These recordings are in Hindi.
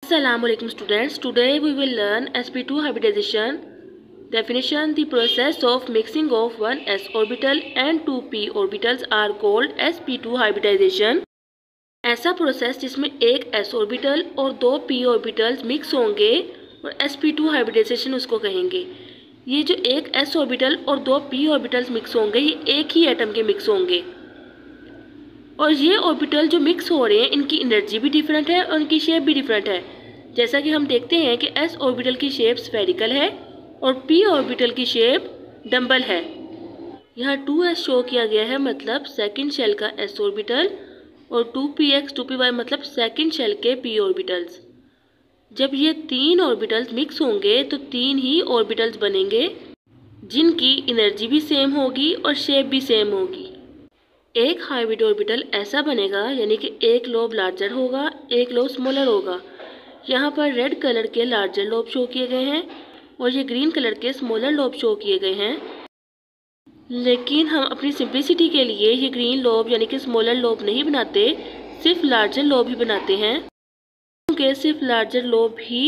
Assalamualaikum students. Today we will learn sp2 hybridization. Definition: the process of mixing of one s orbital and two p orbitals are called sp2 hybridization. ऐसा प्रोसेस जिसमें एक s ऑर्बिटल और दो p ऑर्बिटल्स मिक्स होंगे और sp2 हाइब्रिडाइजेशन उसको कहेंगे। ये जो एक s ऑर्बिटल और दो p ऑर्बिटल्स मिक्स होंगे ये एक ही एटम के मिक्स होंगे और ये ऑर्बिटल जो मिक्स हो रहे हैं इनकी एनर्जी भी डिफरेंट है और उनकी शेप भी डिफरेंट है। जैसा कि हम देखते हैं कि s ऑर्बिटल की शेप स्फेरिकल है और p ऑर्बिटल की शेप डम्बल है। यहाँ 2s शो किया गया है मतलब सेकंड शेल का s ऑर्बिटल और 2px 2py मतलब सेकंड शेल के p ऑर्बिटल्स। जब ये तीन ऑर्बिटल्स मिक्स होंगे तो तीन ही ऑर्बिटल्स बनेंगे जिनकी एनर्जी भी सेम होगी और शेप भी सेम होगी। एक हाइब्रिड ऑर्बिटल ऐसा बनेगा यानी कि एक लोब लार्जर होगा, एक लोब स्मॉलर होगा। यहाँ पर रेड कलर के लार्जर लोब शो किए गए हैं और ये ग्रीन कलर के स्मॉलर लोब शो किए गए हैं, लेकिन हम अपनी सिंप्लिसिटी के लिए ये ग्रीन लोब यानी कि स्मॉलर लोब नहीं बनाते, सिर्फ लार्जर लोब ही बनाते हैं क्योंकि सिर्फ लार्जर लोब ही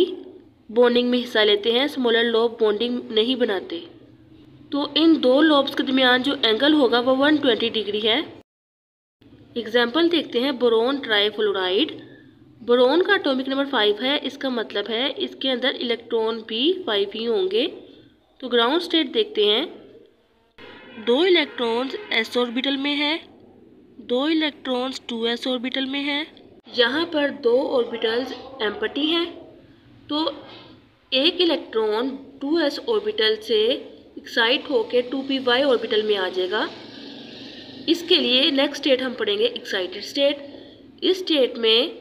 बॉन्डिंग में हिस्सा लेते हैं, स्मॉलर लोब बॉन्डिंग नहीं बनाते। तो इन दो लोब्स के दरमियान जो एंगल होगा वो 120 डिग्री है। एग्जाम्पल देखते हैं बोरोन ट्राईफ्लोराइड। बोरोन का एटॉमिक नंबर 5 है, इसका मतलब है इसके अंदर इलेक्ट्रॉन भी 5 ही होंगे। तो ग्राउंड स्टेट देखते हैं, दो इलेक्ट्रॉन्स s ऑर्बिटल में है, दो इलेक्ट्रॉन्स 2s ऑर्बिटल में है। यहाँ पर दो ऑर्बिटल्स एम्प्टी हैं तो एक इलेक्ट्रॉन 2s ऑर्बिटल से एक्साइट होकर 2py ऑर्बिटल में आ जाएगा। इसके लिए नेक्स्ट स्टेट हम पढ़ेंगे एक्साइटेड स्टेट। इस स्टेट में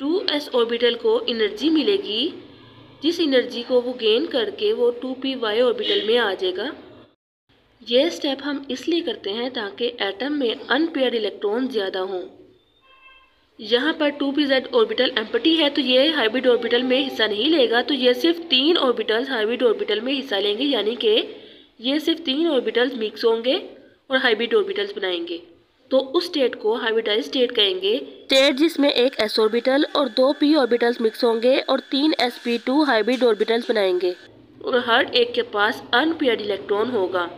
2s ऑर्बिटल को एनर्जी मिलेगी, जिस एनर्जी को वो गेन करके वो 2py ऑर्बिटल में आ जाएगा। ये स्टेप हम इसलिए करते हैं ताकि एटम में अनपेयर्ड इलेक्ट्रॉन ज़्यादा हों। यहाँ पर 2pz ऑर्बिटल एम्प्टी है तो ये हाइब्रिड ऑर्बिटल में हिस्सा नहीं लेगा, तो ये सिर्फ तीन ऑर्बिटल्स हाइब्रिड ऑर्बिटल में हिस्सा लेंगे, यानी कि ये सिर्फ तीन ऑर्बिटल्स मिक्स होंगे और हाइब्रिड ऑर्बिटल्स बनाएंगे। तो उस स्टेट को हाइब्रिडाइज स्टेट कहेंगे। स्टेट जिसमें एक s ऑर्बिटल और दो p ऑर्बिटल्स मिक्स होंगे और तीन sp2 हाइब्रिड ऑर्बिटल्स बनाएंगे और हर एक के पास अनपेयर्ड इलेक्ट्रॉन होगा।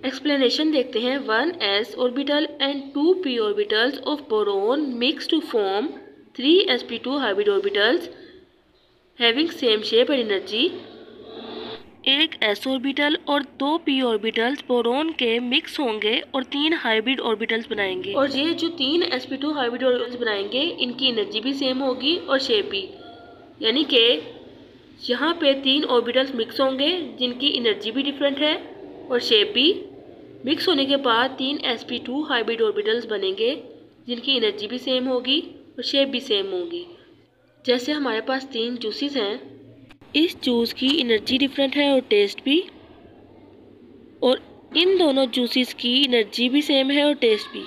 एक्सप्लेनेशन देखते हैं, 1s orbital and 2p orbitals of boron mix to form 3 sp2 hybrid orbitals having same shape and energy. एक s ऑर्बिटल और दो p ऑर्बिटल्स बोरोन के मिक्स होंगे और तीन हाइब्रिड ऑर्बिटल्स बनाएंगे और ये जो तीन sp2 हाइब्रिड ऑर्बिटल्स बनाएंगे इनकी एनर्जी भी सेम होगी और शेप भी, यानी कि यहाँ पे तीन ऑर्बिटल्स मिक्स होंगे जिनकी एनर्जी भी डिफरेंट है और शेप भी। मिक्स होने के बाद तीन sp2 हाइब्रिड ऑर्बिटल्स बनेंगे जिनकी एनर्जी भी सेम होगी और शेप भी सेम होगी। जैसे हमारे पास तीन जूसेस हैं, इस जूस की एनर्जी डिफरेंट है और टेस्ट भी, और इन दोनों जूसेस की एनर्जी भी सेम है और टेस्ट भी।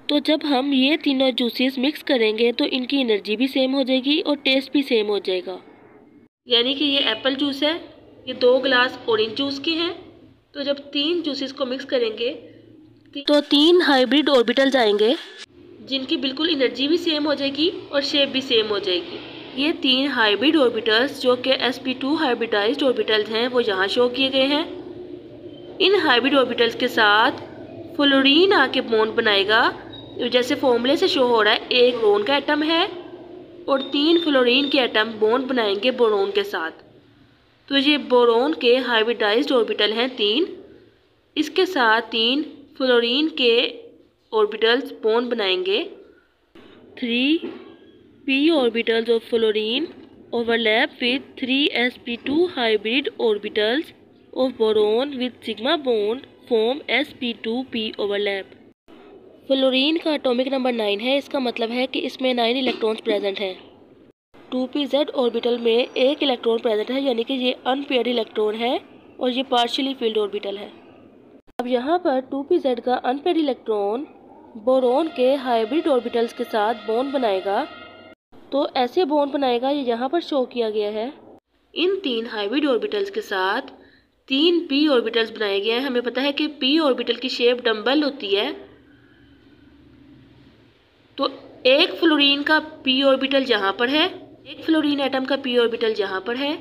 तो जब हम ये तीनों जूसेस मिक्स करेंगे तो इनकी एनर्जी भी सेम हो जाएगी और टेस्ट भी सेम हो जाएगा। यानी कि ये एप्पल जूस है, ये 2 गिलास ऑरेंज जूस के हैं। तो जब तीन जूसेस को मिक्स करेंगे तो तीन हाइब्रिड ऑर्बिटल्स आएंगे जिनकी बिल्कुल एनर्जी भी सेम हो जाएगी और शेप भी सेम हो जाएगी। ये तीन हाइब्रिड ऑर्बिटल्स जो कि sp2 हाइब्रिडाइज्ड ऑर्बिटल्स हैं वो यहाँ शो किए गए हैं। इन हाइब्रिड ऑर्बिटल्स के साथ फ्लोरीन आके बॉन्ड बनाएगा। जैसे फॉर्मूले से शो हो रहा है, एक बोरोन का एटम है और तीन फ्लोरीन के एटम बॉन्ड बनाएंगे बोरोन के साथ। तो ये बोरोन के हाइब्रिडाइज्ड ऑर्बिटल हैं तीन, इसके साथ तीन फ्लोरीन के ऑर्बिटल्स बॉन्ड बनाएंगे। 3p orbitals of fluorine overlap with 3 sp2 hybrid orbitals of boron with sigma bond form sp2p overlap. Fluorine का एटॉमिक नंबर 9 है, इसका मतलब है कि इसमें 9 इलेक्ट्रॉन्स प्रेजेंट हैं। 2pz ऑर्बिटल में एक इलेक्ट्रॉन प्रेजेंट है, यानी कि ये अनपेयर्ड इलेक्ट्रॉन है और ये पार्शियली फिल्ड ऑर्बिटल है। अब यहाँ पर 2pz का अनपेयर्ड इलेक्ट्रॉन बोरोन के हाइब्रिड ऑर्बिटल्स के साथ बॉन्ड बनाएगा। तो ऐसे बॉन्ड बनाएगा, ये यहाँ पर शो किया गया है। इन तीन हाइब्रिड ऑर्बिटल्स के साथ तीन p ऑर्बिटल्स बनाए गए हैं। हमें पता है कि p ऑर्बिटल की शेप डम्बल होती है, तो एक फ्लोरीन का p ऑर्बिटल यहाँ पर है एक फ्लोरीन एटम का p ऑर्बिटल यहाँ पर है,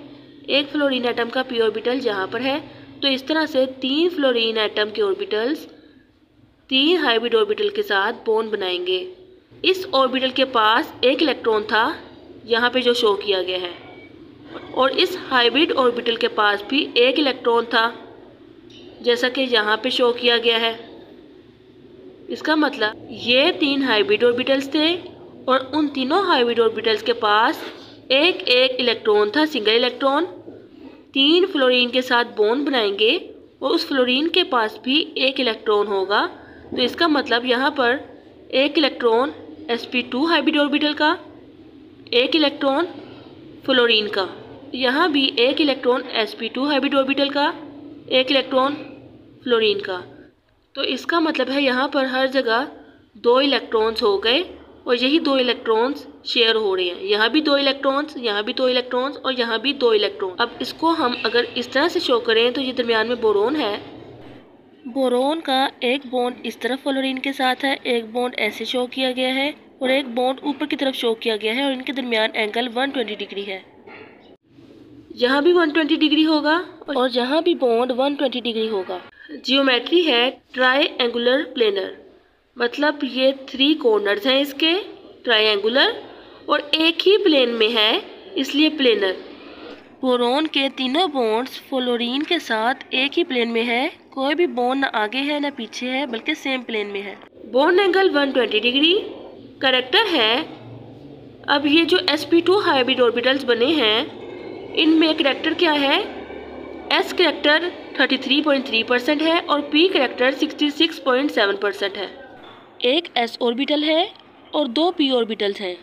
एक फ्लोरीन एटम का p ऑर्बिटल यहाँ पर है। तो इस तरह से 3 फ्लोरीन एटम के ऑर्बिटल्स 3 हाइब्रिड ऑर्बिटल के साथ बॉन्ड बनाएंगे। इस ऑर्बिटल के पास एक इलेक्ट्रॉन था, यहाँ पे जो शो किया गया है, और इस हाइब्रिड ऑर्बिटल के पास भी एक इलेक्ट्रॉन था, जैसा कि यहाँ पे शो किया गया है। इसका मतलब ये 3 हाइब्रिड ऑर्बिटल्स थे और उन तीनों हाइब्रिड ऑर्बिटल्स के पास एक एक इलेक्ट्रॉन था, सिंगल इलेक्ट्रॉन। 3 फ्लोरीन के साथ बॉन्ड बनाएंगे और उस फ्लोरीन के पास भी एक इलेक्ट्रॉन होगा। तो इसका मतलब यहाँ पर एक इलेक्ट्रॉन sp2 हाइब्रिड ऑर्बिटल का, एक इलेक्ट्रॉन फ्लोरीन का, यहाँ भी एक इलेक्ट्रॉन sp2 हाइब्रिड ऑर्बिटल का, एक इलेक्ट्रॉन फ्लोरीन का। तो इसका मतलब है यहाँ पर हर जगह 2 इलेक्ट्रॉन्स हो गए और यही 2 इलेक्ट्रॉन्स शेयर हो रहे हैं। यहाँ भी 2 इलेक्ट्रॉन्स, यहाँ भी 2 इलेक्ट्रॉन्स और यहाँ भी 2 इलेक्ट्रॉन। अब इसको हम अगर इस तरह से शो करें तो ये दरमियान में बोरोन है। बोरोन का एक बॉन्ड इस तरफ फ्लोरीन के साथ है, एक बॉन्ड ऐसे शो किया गया है और एक बॉन्ड ऊपर की तरफ शो किया गया है और इनके दरमियान एंगल 120 डिग्री है। यहाँ भी 120 डिग्री होगा और यहाँ भी बॉन्ड 120 डिग्री होगा। जियोमेट्री है ट्राइएंगुलर प्लेनर, मतलब ये 3 कॉर्नर्स हैं इसके ट्राइएंगुलर और एक ही प्लेन में है, इसलिए प्लेनर। बोरोन के तीनों बॉन्ड्स फ्लोरीन के साथ एक ही प्लेन में है, कोई भी बॉन्ड न आगे है न पीछे है, बल्कि सेम प्लेन में है। Bond angle 120 degree. कैरेक्टर है, अब ये जो sp2 हाइब्रिड ऑर्बिटल्स बने हैं इनमें कैरेक्टर क्या है? s कैरेक्टर 33.3% है और p कैरेक्टर 66.7% है। एक s ऑर्बिटल है और 2 p ऑर्बिटल्स हैं,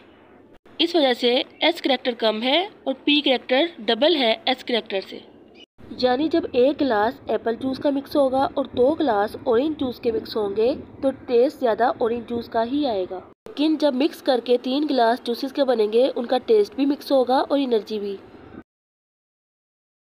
इस वजह से s कैरेक्टर कम है और p कैरेक्टर डबल है s कैरेक्टर से। यानी जब एक गिलास एप्पल जूस का मिक्स होगा और 2 गिलास ऑरेंज जूस के मिक्स होंगे तो टेस्ट ज़्यादा ऑरेंज जूस का ही आएगा। लेकिन जब मिक्स करके 3 गिलास जूसेस के बनेंगे उनका टेस्ट भी मिक्स होगा और एनर्जी भी।